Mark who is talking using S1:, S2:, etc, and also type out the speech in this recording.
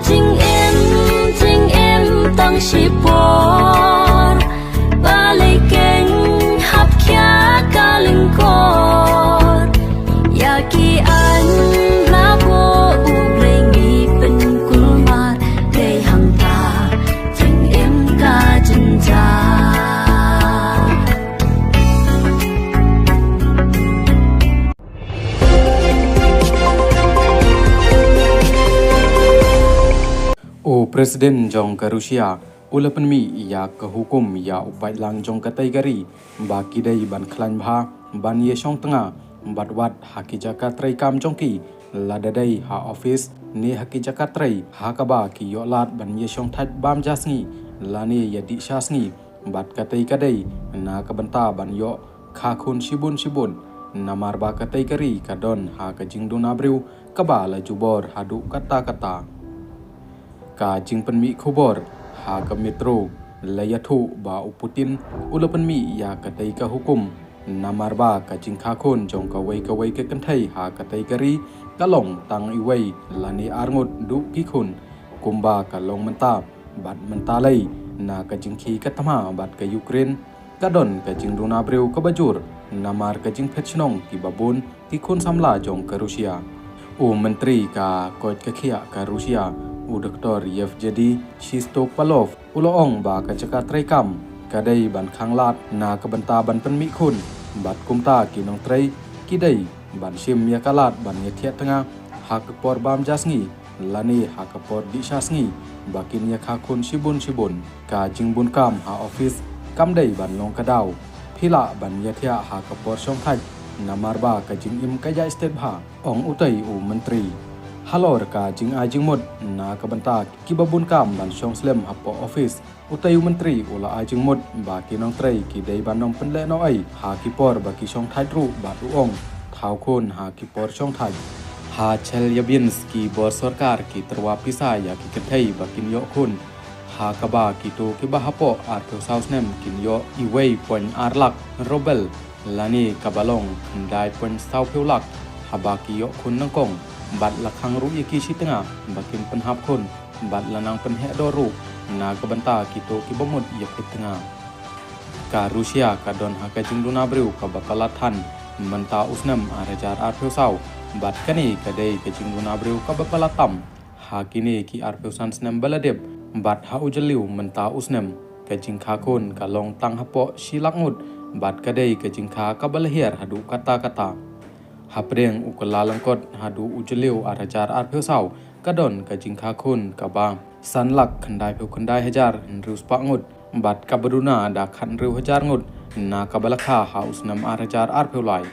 S1: chính em tăng chỉ bỏ ba lấy kênh hấp khía cả linh cột ya kỳ anh lá vô u lấy nghi bên cung mát để hàng ta chính em cả chân cha
S2: Presiden jong ke Rusia ulapan mi ya ke hukum ya upai lang jong kategori baki dai ban klan bha ban ye shong tengah bat wat haki jakat trai kam jong ki lada dai ha office ni haki jakat trai ha ka ba ki yo lat ban ye shong that bam jasngi lani ya di shasngi bat katai kadai na ka banta ban yo kha khun shibun namar ba kategori kadon ha ka jingdun abriu ka ba la jubor hadu kata ka jing penmi khobor ha ka metro layathu ba uputin ulapan mi ya ka tai ka hukum namar ba ka jing kha khon jong ka wei ke kan thai ha ka tai kari ka long tang i wei lani arngot du ki khun kumba ka long menta bat menta lai na ka jing khi ka tama bat ka Ukraine ka don ka jing runa breu ka bajur namar ka jing phetchnong ki babun ki khun samla jong ka Rusia menteri ka kod ka khia ka Rusia Dr. Yevgeny Shistopalov uloong ba ka chaka traikam kadai ban khanglat na ka banta ban penmi khun bat kumta ki nong trai kidai ban shim ya kalat ban ye thia tanga hak por bam jasngi lani hak por di shasngi bakin ya kha khun shibun ka jingbun kam ha office kam dai ban long ka daw phila ban ye thia hak por shong thaj namar ba ka jing im ka ja state bha ong utai menteri halor ka jing a jing mod na ka banta ki babun kam ban shong slem apo office utai menteri ula a jing mod ba ki nong trai ki dei ban nong penle no ai ha ki por ba ki shong thai ru ba du ong thau khon ha ki por shong thai ha Chelyabinski bor sarkar ki terwa pisa ya ki kethai ba kin yo khun ha ka ba ki to ki ba hapo ar to south nem kin yo i wei pon arlak robel lani kabalong khandai pon south phulak haba ki yo khun nang kong bat la khang ru yaki sitanga bakin penhap khun bat lanang penhe doru na ka banta ki to ki bomod yak tanga ka Rusia ka don ha ka jingduna breu ka bapalatan menta usnam arajar arphusau bat kani ka dei ka jingduna breu ka bapalatam ha kini ki arphusan snam baladeb bat ha ujaliu menta usnam ka jingkha khun ka long tang hapo silakmut bat ka dei ka jingkha ka balhiar hadu kata hapreng ukalalangkot hadu ujaliu arajar arphusau kadon ka jingkha khun ka ba sanlak khandai hajar rus pangut bat ka baduna da khan ru hajar ngut na ka balakha haus nam arajar arphulai